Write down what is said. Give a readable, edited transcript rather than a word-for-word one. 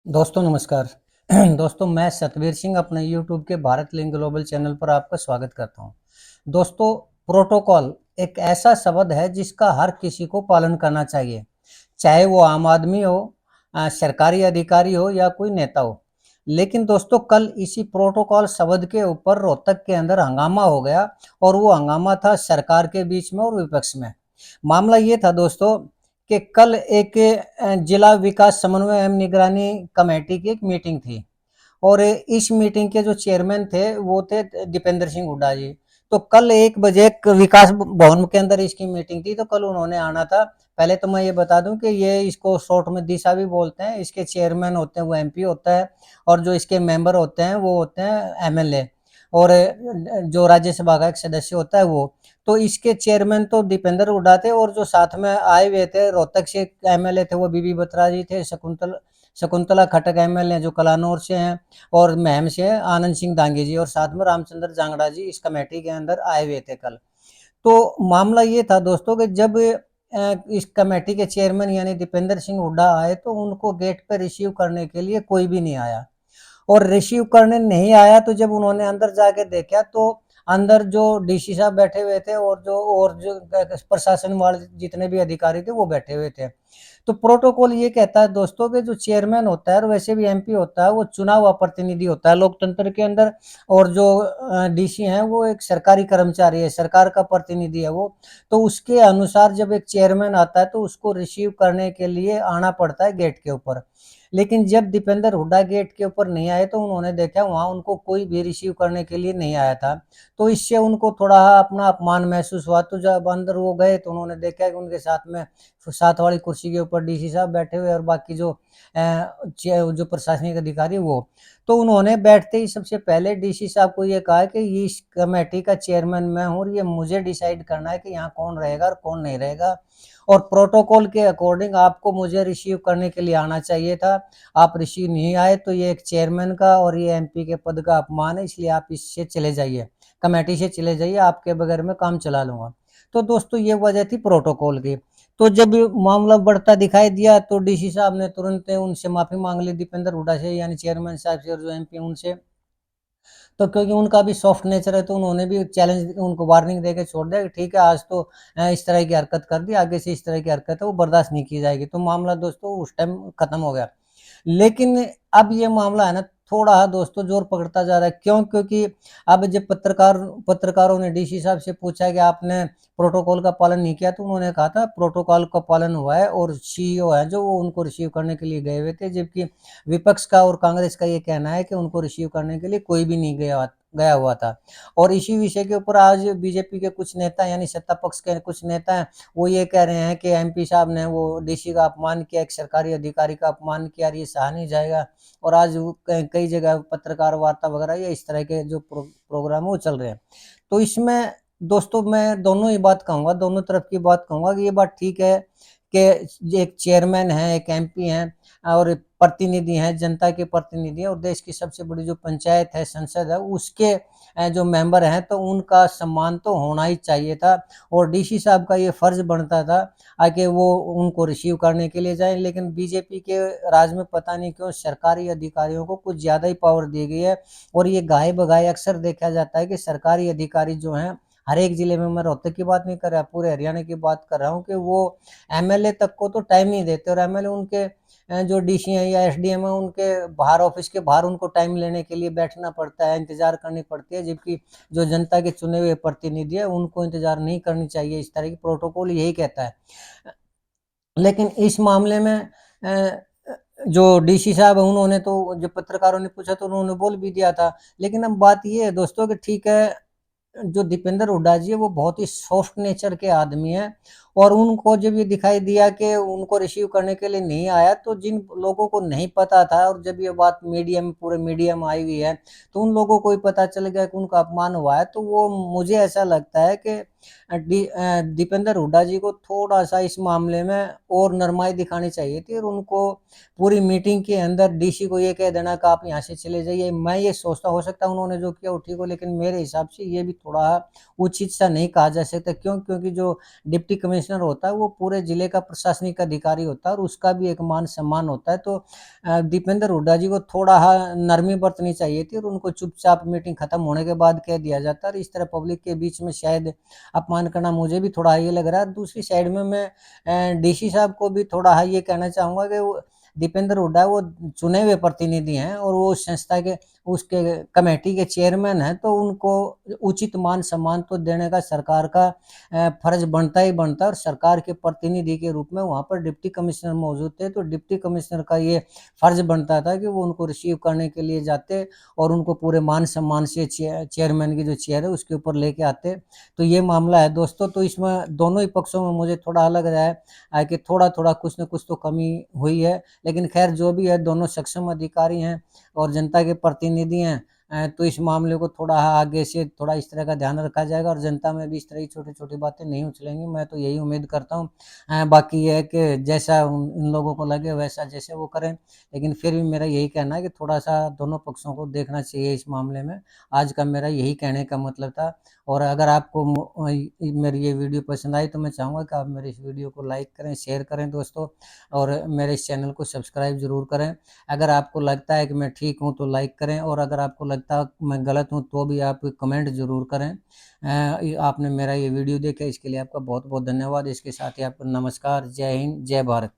दोस्तों नमस्कार। दोस्तों मैं सतवीर सिंह अपने यूट्यूब के भारत लिंक ग्लोबल चैनल पर आपका स्वागत करता हूं। दोस्तों, प्रोटोकॉल एक ऐसा शब्द है जिसका हर किसी को पालन करना चाहिए, चाहे वो आम आदमी हो, सरकारी अधिकारी हो या कोई नेता हो। लेकिन दोस्तों, कल इसी प्रोटोकॉल शब्द के ऊपर रोहतक के अंदर हंगामा हो गया और वो हंगामा था सरकार के बीच में और विपक्ष में। मामला ये था दोस्तों कि कल एक जिला विकास समन्वय एवं निगरानी कमेटी की एक मीटिंग थी और इस मीटिंग के जो चेयरमैन थे वो थे दीपेंद्र सिंह हुड्डा जी। तो कल 1 बजे विकास भवन के अंदर इसकी मीटिंग थी, तो कल उन्होंने आना था। पहले तो मैं ये बता दूं कि ये इसको शॉर्ट में दिशा भी बोलते हैं। इसके चेयरमैन होते हैं वो एमपी होता है और जो इसके मेंबर होते हैं वो होते हैं एमएलए और जो राज्यसभा का एक सदस्य होता है वो। तो इसके चेयरमैन तो दीपेंद्र हुड्डा थे और जो साथ में आए हुए थे रोहतक से एमएलए थे वो बीबी बत्रा जी थे, शकुंतला खट्टक एमएलए जो कलानौर से हैं और महम से हैं आनंद सिंह दांगी जी और साथ में रामचंद्र जांगड़ा जी इस कमेटी के अंदर आए हुए थे कल। तो मामला ये था दोस्तों कि जब इस कमेटी के चेयरमैन यानी दीपेंद्र सिंह हुड्डा आए तो उनको गेट पर रिसीव करने के लिए कोई भी नहीं आया और रिसीव करने नहीं आया। तो जब उन्होंने अंदर जाके देखा तो अंदर जो डीसी साहब बैठे हुए थे और जो प्रशासन वाले जितने भी अधिकारी थे वो बैठे हुए थे। तो प्रोटोकॉल ये कहता है दोस्तों कि जो चेयरमैन होता है और वैसे भी एमपी होता है वो चुना हुआ प्रतिनिधि होता है लोकतंत्र के अंदर। और जो डीसी है वो एक सरकारी कर्मचारी है, सरकार का प्रतिनिधि है वो। तो उसके अनुसार जब एक चेयरमैन आता है तो उसको रिसीव करने के लिए आना पड़ता है गेट के ऊपर। लेकिन जब दीपेंद्र हुड्डा गेट के ऊपर नहीं आए तो उन्होंने देखा वहां उनको कोई भी रिसीव करने के लिए नहीं आया था। तो इससे उनको थोड़ा अपना अपमान महसूस हुआ। तो जब अंदर वो गए तो उन्होंने देखा कि उनके साथ में साथ वाली कुर्सी के ऊपर डीसी साहब बैठे हुए और बाकी जो प्रशासनिक अधिकारी वो। तो उन्होंने बैठते ही सबसे पहले डीसी साहब को ये कहा कि ये इस कमेटी का चेयरमैन मैं हूँ और ये मुझे डिसाइड करना है कि यहाँ कौन रहेगा और कौन नहीं रहेगा। और प्रोटोकॉल के अकॉर्डिंग आपको मुझे रिसीव करने के लिए आना चाहिए था। आप रिसीव नहीं आए तो ये एक चेयरमैन का और ये एमपी के पद का अपमान है, इसलिए आप इससे चले जाइए, कमेटी से चले जाइए, आपके बगैर मैं काम चला लूंगा। तो दोस्तों ये वजह थी प्रोटोकॉल की। तो जब मामला बढ़ता दिखाई दिया तो डीसी साहब ने तुरंत उनसे माफी मांग ली, दीपेंद्र हुड्डा से यानी चेयरमैन साहब से और जो एमपी उनसे। तो क्योंकि उनका भी सॉफ्ट नेचर है तो उन्होंने भी चैलेंज उनको वार्निंग देके छोड़ दिया कि ठीक है आज तो इस तरह की हरकत कर दी, आगे से इस तरह की हरकत है वो बर्दाश्त नहीं की जाएगी। तो मामला दोस्तों उस टाइम खत्म हो गया। लेकिन अब ये मामला है ना थोड़ा दोस्तों जोर पकड़ता जा रहा है। क्यों? क्योंकि अब जब पत्रकारों ने डीसी साहब से पूछा कि आपने प्रोटोकॉल का पालन नहीं किया तो उन्होंने कहा था प्रोटोकॉल का पालन हुआ है और सीईओ है जो वो उनको रिसीव करने के लिए गए हुए थे। जबकि विपक्ष का और कांग्रेस का ये कहना है कि उनको रिसीव करने के लिए कोई भी नहीं गया हुआ था। और इसी विषय के ऊपर आज बीजेपी के कुछ नेता यानी सत्ता पक्ष के कुछ नेता हैं वो ये कह रहे हैं कि एमपी साहब ने वो डीसी का अपमान किया, एक सरकारी अधिकारी का अपमान किया और ये सहा नहीं जाएगा। और आज कई जगह पत्रकार वार्ता वगैरह या इस तरह के जो प्रोग्राम है वो चल रहे हैं। तो इसमें दोस्तों मैं दोनों ही बात कहूंगा, दोनों तरफ की बात कहूंगा कि ये बात ठीक है कि एक चेयरमैन है, एक एमपी हैं और प्रतिनिधि हैं, जनता के प्रतिनिधि हैं और देश की सबसे बड़ी जो पंचायत है, संसद है, उसके जो मेंबर हैं तो उनका सम्मान तो होना ही चाहिए था। और डीसी साहब का ये फर्ज बनता था आके वो उनको रिसीव करने के लिए जाए। लेकिन बीजेपी के राज में पता नहीं क्यों सरकारी अधिकारियों को कुछ ज्यादा ही पावर दी गई है। और ये गाय बगाए अक्सर देखा जाता है कि सरकारी अधिकारी जो हैं हर एक जिले में, मैं रोहतक की बात नहीं कर रहा, पूरे हरियाणा की बात कर रहा हूँ, कि वो एमएलए तक को तो टाइम नहीं देते और एमएलए उनके जो डीसी हैं या एसडीएम है उनके बाहर, ऑफिस के बाहर उनको टाइम लेने के लिए बैठना पड़ता है, इंतजार करनी पड़ती है। जबकि जो जनता के चुने हुए प्रतिनिधि है उनको इंतजार नहीं करनी चाहिए, इस तरह की प्रोटोकॉल यही कहता है। लेकिन इस मामले में जो डीसी साहब है उन्होंने तो जब पत्रकारों ने पूछा तो उन्होंने बोल भी दिया था। लेकिन अब बात ये है दोस्तों कि ठीक है, जो दीपेंद्र हुड्डा जी है वो बहुत ही सॉफ्ट नेचर के आदमी है। और उनको जब ये दिखाई दिया कि उनको रिसीव करने के लिए नहीं आया तो जिन लोगों को नहीं पता था और जब ये बात मीडिया में, पूरे मीडिया में आई हुई है, तो उन लोगों को ही पता चल गया कि उनका अपमान हुआ है। तो वो मुझे ऐसा लगता है कि दीपेंद्र हुड्डा जी को थोड़ा सा इस मामले में और नरमाई दिखानी चाहिए थी और उनको पूरी मीटिंग के अंदर डीसी को ये कह देना कि आप यहाँ से चले जाइए। मैं ये सोचता, हो सकता है उन्होंने जो किया वो ठीक हो, लेकिन मेरे हिसाब से ये भी थोड़ा उचित सा नहीं कहा जा सकता। क्यों? क्योंकि जो डिप्टी कमिश्नर होता है वो पूरे जिले का प्रशासनिक अधिकारी होता है और उसका भी एक मान सम्मान होता है। तो दीपेंद्र हुड्डा जी को थोड़ा नरमी बरतनी चाहिए थी और उनको चुपचाप मीटिंग खत्म होने के बाद कह दिया जाता। और इस तरह पब्लिक के बीच में शायद अपमान करना मुझे भी थोड़ा ये लग रहा है। दूसरी साइड में मैं डीसी साहब को भी थोड़ा ये कहना चाहूँगा कि वो दीपेंद्र हुड्डा वो चुने हुए प्रतिनिधि हैं और वो संस्था के उसके कमेटी के चेयरमैन हैं, तो उनको उचित मान सम्मान तो देने का सरकार का फर्ज बनता ही बनता है। और सरकार के प्रतिनिधि के रूप में वहाँ पर डिप्टी कमिश्नर मौजूद थे, तो डिप्टी कमिश्नर का ये फर्ज बनता था कि वो उनको रिसीव करने के लिए जाते और उनको पूरे मान सम्मान से चेयरमैन की जो चेयर है उसके ऊपर लेके आते। तो ये मामला है दोस्तों। तो इसमें दोनों ही पक्षों में मुझे थोड़ा लग रहा है कि थोड़ा थोड़ा कुछ न कुछ तो कमी हुई है। लेकिन खैर जो भी है, दोनों सक्षम अधिकारी हैं और जनता के प्रतिनिधि हैं। तो इस मामले को थोड़ा आगे से थोड़ा इस तरह का ध्यान रखा जाएगा और जनता में भी इस तरह की छोटी-छोटी बातें नहीं उछलेंगी। मैं तो यही उम्मीद करता हूँ। बाकी ये है कि जैसा इन लोगों को लगे वैसा जैसे वो करें। लेकिन फिर भी मेरा यही कहना है कि थोड़ा-सा दोनों पक्षों को देखना चाहिए इस मामले में। आज का मेरा यही कहने का मतलब था। और अगर आपको मेरी ये वीडियो पसंद आई तो मैं चाहूँगा कि आप मेरे इस वीडियो को लाइक करें, शेयर करें दोस्तों, और मेरे इस चैनल को सब्सक्राइब ज़रूर करें। अगर आपको लगता है कि मैं ठीक हूँ तो लाइक करें, और अगर आपको लगता है मैं गलत हूँ तो भी आप कमेंट ज़रूर करें। आपने मेरा ये वीडियो देखा इसके लिए आपका बहुत बहुत धन्यवाद। इसके साथ ही आपको नमस्कार, जय हिंद, जय भारत।